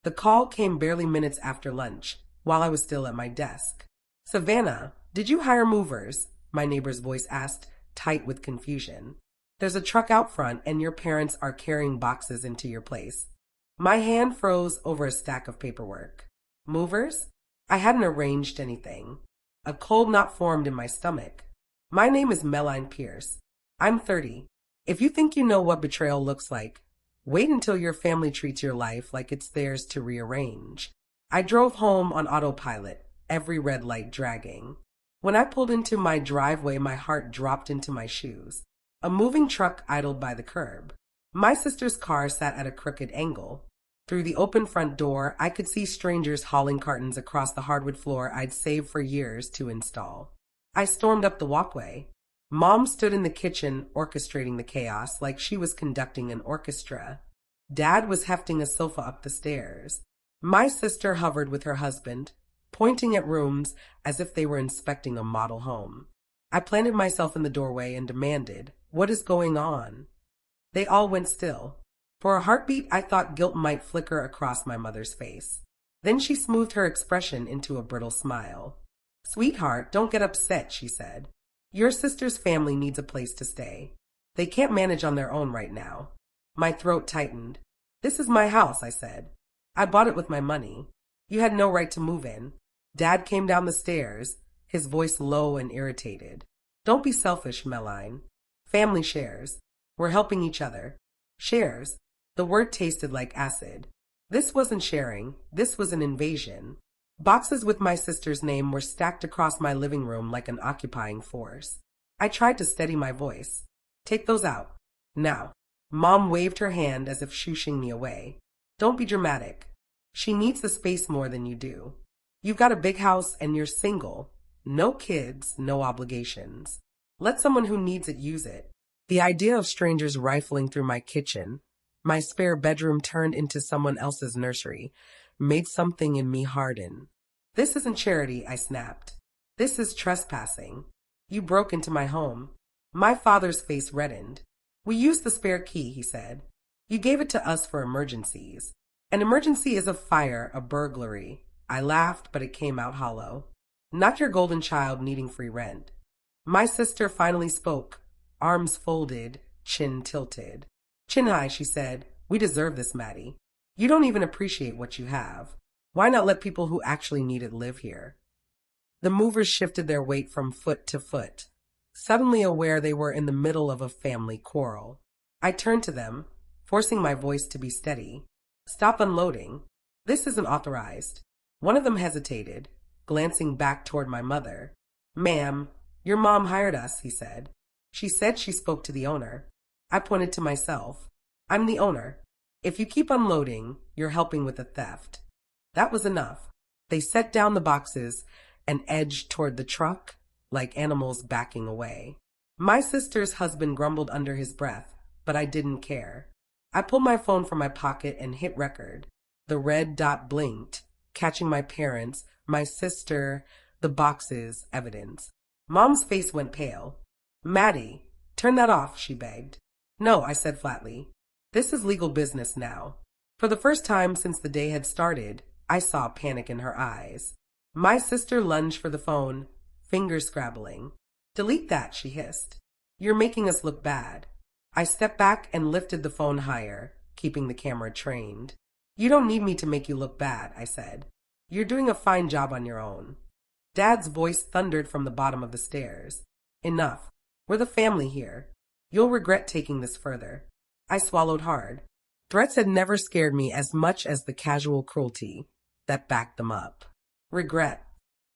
The call came barely minutes after lunch, while I was still at my desk. "Savannah, did you hire movers?" my neighbor's voice asked, tight with confusion. "There's a truck out front, and your parents are carrying boxes into your place." My hand froze over a stack of paperwork. Movers? I hadn't arranged anything. A cold knot formed in my stomach. "My name is Melanie Pierce. I'm 30. If you think you know what betrayal looks like, wait until your family treats your life like it's theirs to rearrange." I drove home on autopilot, every red light dragging. When I pulled into my driveway, my heart dropped into my shoes. A moving truck idled by the curb. My sister's car sat at a crooked angle. Through the open front door, I could see strangers hauling cartons across the hardwood floor I'd saved for years to install. I stormed up the walkway. Mom stood in the kitchen, orchestrating the chaos like she was conducting an orchestra. Dad was hefting a sofa up the stairs. My sister hovered with her husband, pointing at rooms as if they were inspecting a model home. I planted myself in the doorway and demanded, "What is going on?" They all went still. For a heartbeat, I thought guilt might flicker across my mother's face. Then she smoothed her expression into a brittle smile. "Sweetheart, don't get upset," she said. "Your sister's family needs a place to stay. They can't manage on their own right now." My throat tightened. "This is my house," I said. "I bought it with my money. You had no right to move in." Dad came down the stairs, his voice low and irritated. "Don't be selfish, Meline. Family shares. We're helping each other." Shares. The word tasted like acid. This wasn't sharing. This was an invasion. Boxes with my sister's name were stacked across my living room like an occupying force. I tried to steady my voice. "Take those out. Now." Mom waved her hand as if shooing me away. "Don't be dramatic. She needs the space more than you do. You've got a big house and you're single. No kids, no obligations. Let someone who needs it use it." The idea of strangers rifling through my kitchen, my spare bedroom turned into someone else's nursery, made something in me harden. "This isn't charity," I snapped. "This is trespassing. You broke into my home." My father's face reddened. "We used the spare key," he said. "You gave it to us for emergencies. An emergency is a fire, a burglary." I laughed, but it came out hollow. "Not your golden child needing free rent." My sister finally spoke, arms folded, chin tilted. "Chin high," she said. "We deserve this, Maddie. You don't even appreciate what you have. Why not let people who actually need it live here?" The movers shifted their weight from foot to foot, suddenly aware they were in the middle of a family quarrel. I turned to them, forcing my voice to be steady. "Stop unloading. This isn't authorized." One of them hesitated, glancing back toward my mother. "Ma'am, your mom hired us," he said. "She said she spoke to the owner." I pointed to myself. "I'm the owner. If you keep unloading, you're helping with the theft." That was enough. They set down the boxes and edged toward the truck like animals backing away. My sister's husband grumbled under his breath, but I didn't care. I pulled my phone from my pocket and hit record. The red dot blinked, catching my parents, my sister, the boxes, evidence. Mom's face went pale. "Maddie, turn that off," she begged. "No," I said flatly. "This is legal business now." For the first time since the day had started, I saw panic in her eyes. My sister lunged for the phone, fingers scrabbling. "Delete that," she hissed. "You're making us look bad." I stepped back and lifted the phone higher, keeping the camera trained. "You don't need me to make you look bad," I said. "You're doing a fine job on your own." Dad's voice thundered from the bottom of the stairs. "Enough. We're the family here. You'll regret taking this further." I swallowed hard. Threats had never scared me as much as the casual cruelty that backed them up. "Regret,"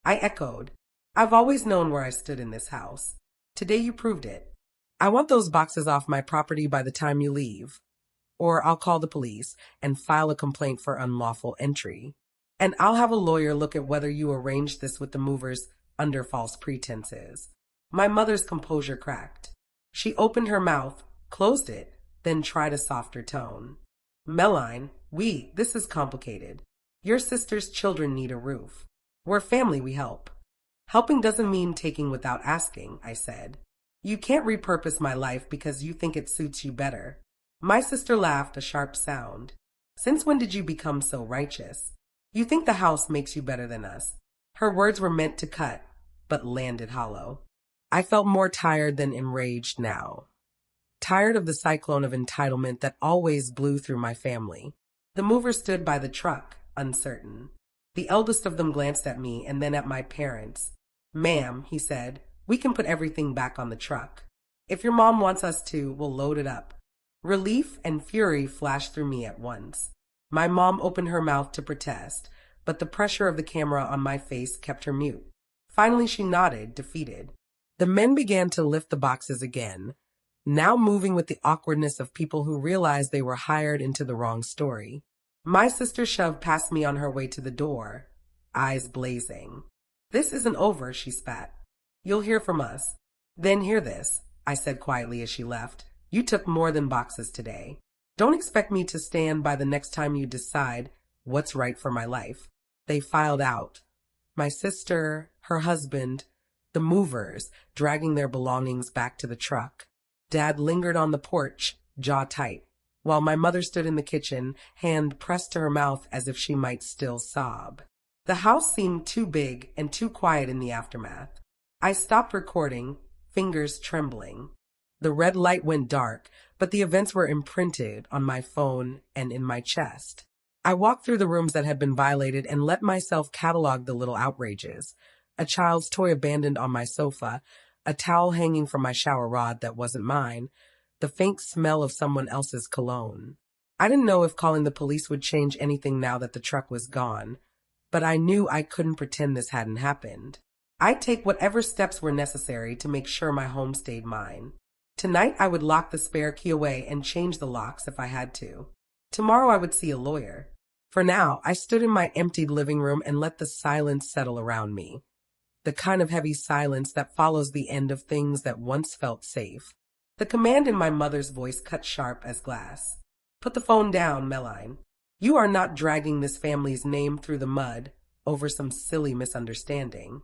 I echoed. "I've always known where I stood in this house. Today you proved it. I want those boxes off my property by the time you leave, or I'll call the police and file a complaint for unlawful entry. And I'll have a lawyer look at whether you arranged this with the movers under false pretenses." My mother's composure cracked. She opened her mouth, closed it, then tried a softer tone. "Meline, this is complicated. Your sister's children need a roof. We're family, we help." "Helping doesn't mean taking without asking," I said. "You can't repurpose my life because you think it suits you better." My sister laughed, a sharp sound. Since when did you become so righteous? You think the house makes you better than us. Her words were meant to cut, but landed hollow. I felt more tired than enraged now. Tired of the cyclone of entitlement that always blew through my family. The mover stood by the truck, uncertain. The eldest of them glanced at me and then at my parents. "Ma'am," he said, "we can put everything back on the truck. If your mom wants us to, we'll load it up." Relief and fury flashed through me at once. My mom opened her mouth to protest, but the pressure of the camera on my face kept her mute. Finally, she nodded, defeated. The men began to lift the boxes again, now moving with the awkwardness of people who realized they were hired into the wrong story. My sister shoved past me on her way to the door, eyes blazing. "This isn't over," she spat. "You'll hear from us." "Then hear this," I said quietly as she left. "You took more than boxes today. Don't expect me to stand by the next time you decide what's right for my life." They filed out. My sister, her husband, the movers, dragging their belongings back to the truck. Dad lingered on the porch, jaw tight, while my mother stood in the kitchen, hand pressed to her mouth as if she might still sob. The house seemed too big and too quiet in the aftermath. I stopped recording, fingers trembling. The red light went dark, but the events were imprinted on my phone and in my chest. I walked through the rooms that had been violated and let myself catalog the little outrages. A child's toy abandoned on my sofa, a towel hanging from my shower rod that wasn't mine, the faint smell of someone else's cologne. I didn't know if calling the police would change anything now that the truck was gone, but I knew I couldn't pretend this hadn't happened. I'd take whatever steps were necessary to make sure my home stayed mine. Tonight I would lock the spare key away and change the locks if I had to. Tomorrow I would see a lawyer. For now, I stood in my emptied living room and let the silence settle around me. The kind of heavy silence that follows the end of things that once felt safe. The command in my mother's voice cut sharp as glass. "Put the phone down, Meline. You are not dragging this family's name through the mud over some silly misunderstanding."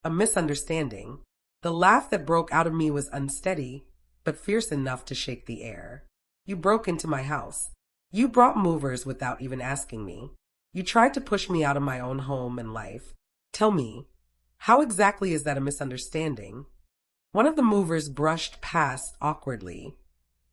A misunderstanding. The laugh that broke out of me was unsteady, but fierce enough to shake the air. "You broke into my house. You brought movers without even asking me. You tried to push me out of my own home and life. Tell me, how exactly is that a misunderstanding?" One of the movers brushed past awkwardly,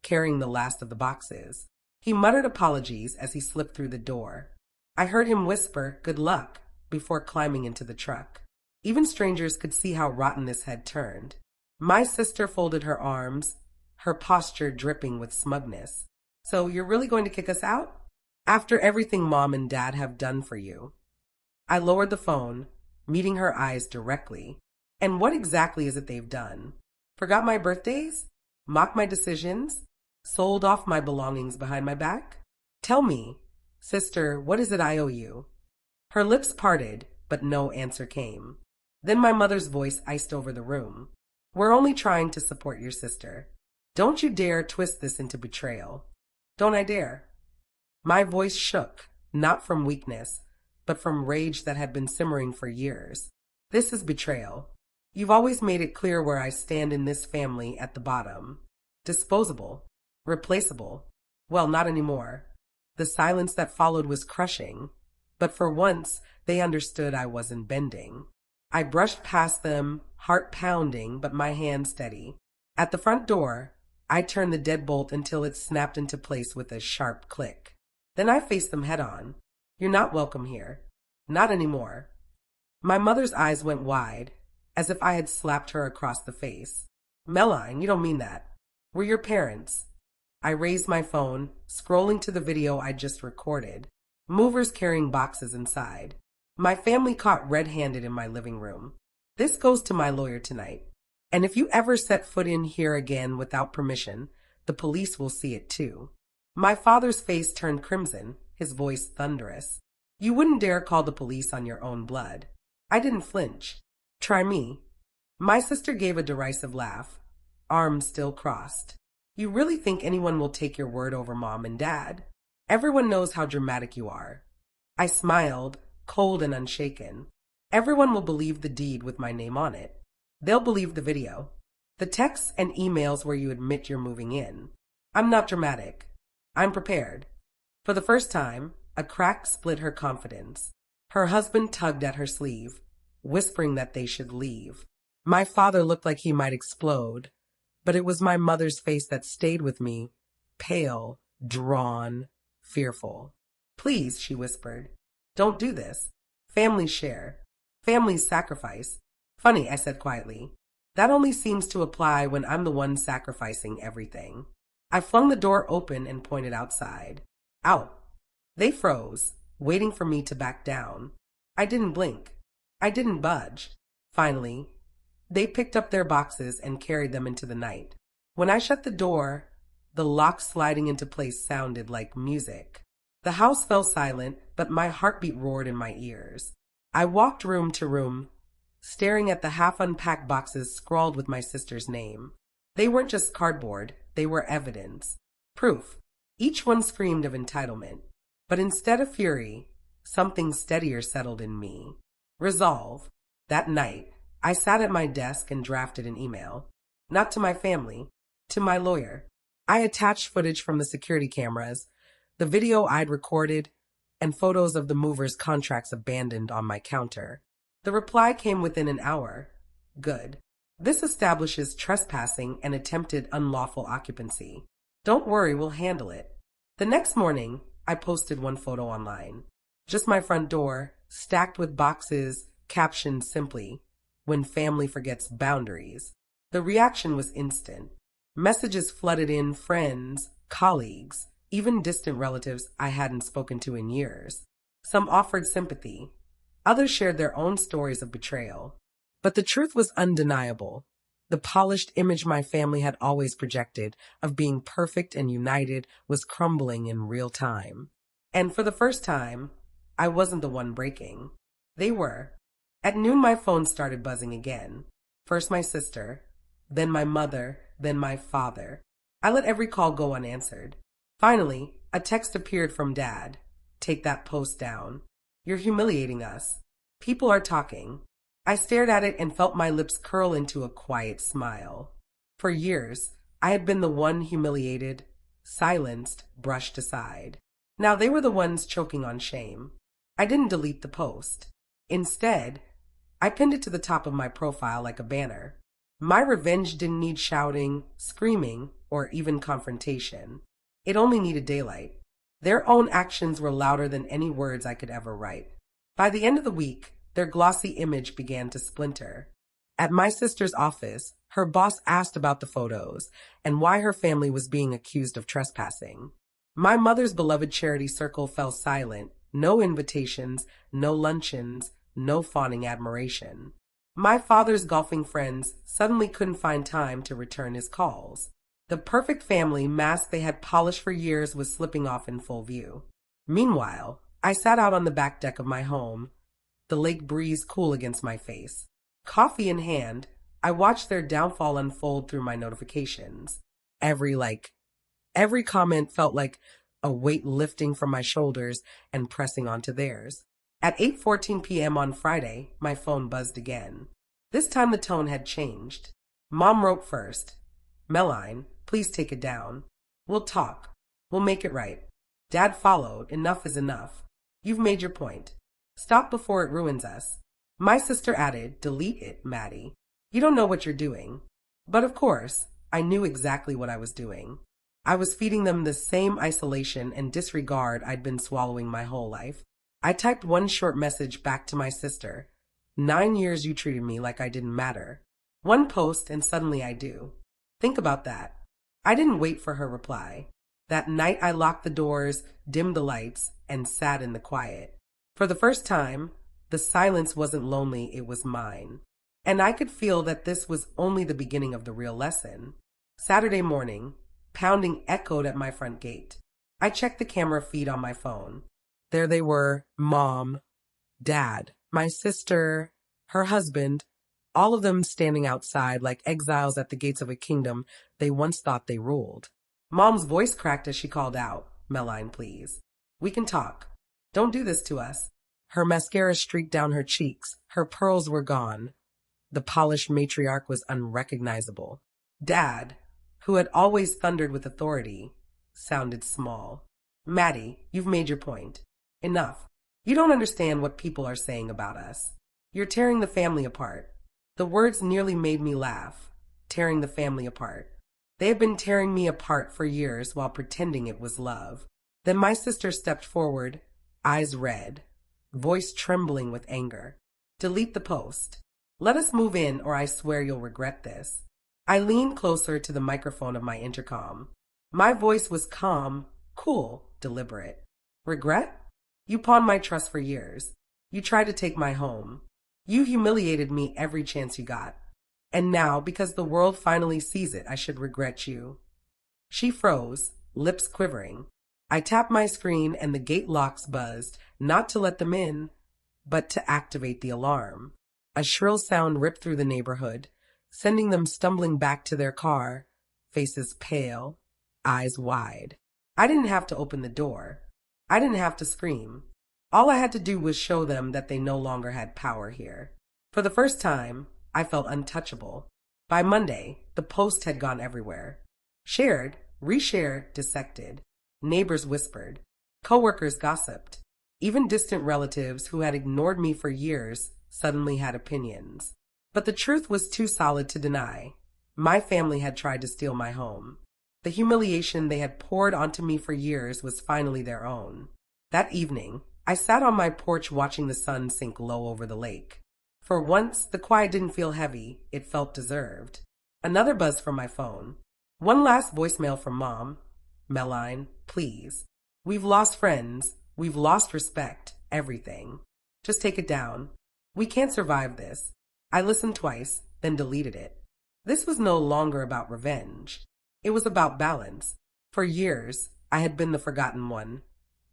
carrying the last of the boxes. He muttered apologies as he slipped through the door. I heard him whisper, "Good luck," before climbing into the truck. Even strangers could see how rotten this had turned. My sister folded her arms, her posture dripping with smugness. "So you're really going to kick us out? After everything Mom and Dad have done for you?" I lowered the phone, meeting her eyes directly. "And what exactly is it they've done? Forgot my birthdays? Mocked my decisions? Sold off my belongings behind my back? Tell me, sister, what is it I owe you?" Her lips parted, but no answer came. Then my mother's voice iced over the room. "We're only trying to support your sister. Don't you dare twist this into betrayal." "Don't I dare?" My voice shook, not from weakness, but from rage that had been simmering for years. "This is betrayal. You've always made it clear where I stand in this family at the bottom. Disposable. Replaceable. Well, not anymore." The silence that followed was crushing, but for once they understood I wasn't bending. I brushed past them, heart pounding, but my hand steady. At the front door, I turned the deadbolt until it snapped into place with a sharp click. Then I faced them head on. "You're not welcome here. Not anymore." My mother's eyes went wide, as if I had slapped her across the face. "Meline, you don't mean that. We're your parents." I raised my phone, scrolling to the video I just recorded. Movers carrying boxes inside. My family caught red-handed in my living room. "This goes to my lawyer tonight. And if you ever set foot in here again without permission, the police will see it too." My father's face turned crimson, his voice thunderous. "You wouldn't dare call the police on your own blood." I didn't flinch. "Try me." My sister gave a derisive laugh, arms still crossed. "You really think anyone will take your word over Mom and Dad? Everyone knows how dramatic you are." I smiled, cold and unshaken. "Everyone will believe the deed with my name on it. They'll believe the video, the texts and emails where you admit you're moving in. I'm not dramatic. I'm prepared." For the first time, a crack split her confidence. Her husband tugged at her sleeve, whispering that they should leave. My father looked like he might explode, but it was my mother's face that stayed with me, pale, drawn, fearful. Please, she whispered, don't do this. Families share. Families sacrifice. Funny, I said quietly. That only seems to apply when I'm the one sacrificing everything. I flung the door open and pointed outside. Out. They froze, waiting for me to back down. I didn't blink. I didn't budge. Finally, they picked up their boxes and carried them into the night. When I shut the door, the lock sliding into place sounded like music. The house fell silent, but my heartbeat roared in my ears. I walked room to room, staring at the half-unpacked boxes scrawled with my sister's name. They weren't just cardboard, they were evidence. Proof. Each one screamed of entitlement. But instead of fury, something steadier settled in me. Resolve. That night, I sat at my desk and drafted an email. Not to my family, to my lawyer. I attached footage from the security cameras, the video I'd recorded, and photos of the movers' contracts abandoned on my counter. The reply came within an hour. Good. This establishes trespassing and attempted unlawful occupancy. Don't worry, we'll handle it. The next morning, I posted one photo online. Just my front door, stacked with boxes, captioned simply, "When family forgets boundaries." The reaction was instant. Messages flooded in, friends, colleagues, even distant relatives I hadn't spoken to in years. Some offered sympathy. Others shared their own stories of betrayal. But the truth was undeniable. The polished image my family had always projected of being perfect and united was crumbling in real time. And for the first time, I wasn't the one breaking. They were. At noon, my phone started buzzing again. First my sister, then my mother, then my father. I let every call go unanswered. Finally, a text appeared from Dad. Take that post down. You're humiliating us. People are talking. I stared at it and felt my lips curl into a quiet smile. For years, I had been the one humiliated, silenced, brushed aside. Now they were the ones choking on shame. I didn't delete the post. Instead, I pinned it to the top of my profile like a banner. My revenge didn't need shouting, screaming, or even confrontation. It only needed daylight. Their own actions were louder than any words I could ever write. By the end of the week, their glossy image began to splinter. At my sister's office, her boss asked about the photos and why her family was being accused of trespassing. My mother's beloved charity circle fell silent. No invitations, no luncheons, no fawning admiration. My father's golfing friends suddenly couldn't find time to return his calls. The perfect family mask they had polished for years was slipping off in full view. Meanwhile, I sat out on the back deck of my home, the lake breeze cool against my face. Coffee in hand, I watched their downfall unfold through my notifications. Every comment felt like a weight lifting from my shoulders and pressing onto theirs. At 8:14 p.m. on Friday, my phone buzzed again. This time the tone had changed. Mom wrote first. "Meline, please take it down. We'll talk. We'll make it right." Dad followed. "Enough is enough. You've made your point. Stop before it ruins us." My sister added, "Delete it, Maddie. You don't know what you're doing." But of course, I knew exactly what I was doing. I was feeding them the same isolation and disregard I'd been swallowing my whole life. I typed one short message back to my sister. 9 years you treated me like I didn't matter. One post and suddenly I do. Think about that. I didn't wait for her reply. That night I locked the doors, dimmed the lights, and sat in the quiet. For the first time, the silence wasn't lonely, it was mine. And I could feel that this was only the beginning of the real lesson. Saturday morning, pounding echoed at my front gate. I checked the camera feed on my phone. There they were, Mom, Dad, my sister, her husband, all of them standing outside like exiles at the gates of a kingdom they once thought they ruled. Mom's voice cracked as she called out, "Meline, please. We can talk. Don't do this to us." Her mascara streaked down her cheeks. Her pearls were gone. The polished matriarch was unrecognizable. Dad, who had always thundered with authority, sounded small. Maddie, you've made your point. Enough. You don't understand what people are saying about us. You're tearing the family apart. The words nearly made me laugh. Tearing the family apart. They have been tearing me apart for years while pretending it was love. Then my sister stepped forward, eyes red, voice trembling with anger. Delete the post. Let us move in or I swear you'll regret this. I leaned closer to the microphone of my intercom. My voice was calm, cool, deliberate. Regret? You pawned my trust for years. You tried to take my home. You humiliated me every chance you got. And now, because the world finally sees it, I should regret you. She froze, lips quivering. I tapped my screen and the gate locks buzzed, not to let them in, but to activate the alarm. A shrill sound ripped through the neighborhood, sending them stumbling back to their car, faces pale, eyes wide. I didn't have to open the door. I didn't have to scream. All I had to do was show them that they no longer had power here. For the first time, I felt untouchable. By Monday, the post had gone everywhere. Shared, reshared, dissected. Neighbors whispered. Coworkers gossiped. Even distant relatives who had ignored me for years suddenly had opinions. But the truth was too solid to deny. My family had tried to steal my home. The humiliation they had poured onto me for years was finally their own. That evening, I sat on my porch watching the sun sink low over the lake. For once, the quiet didn't feel heavy, it felt deserved. Another buzz from my phone. One last voicemail from Mom. Meline, please. We've lost friends. We've lost respect. Everything. Just take it down. We can't survive this. I listened twice, then deleted it. This was no longer about revenge. It was about balance. For years, I had been the forgotten one.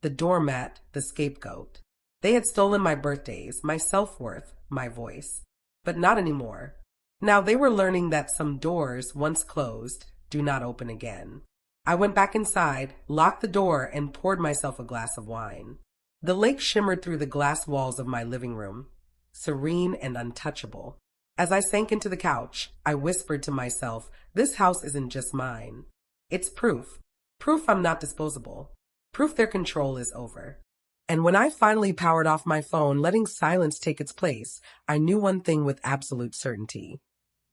The doormat, the scapegoat. They had stolen my birthdays, my self-worth, my voice. But not anymore. Now they were learning that some doors, once closed, do not open again. I went back inside, locked the door, and poured myself a glass of wine. The lake shimmered through the glass walls of my living room, serene and untouchable. As I sank into the couch, I whispered to myself, this house isn't just mine. It's proof. Proof I'm not disposable. Proof their control is over. And when I finally powered off my phone, letting silence take its place, I knew one thing with absolute certainty.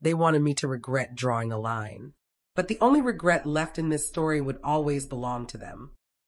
They wanted me to regret drawing a line. But the only regret left in this story would always belong to them.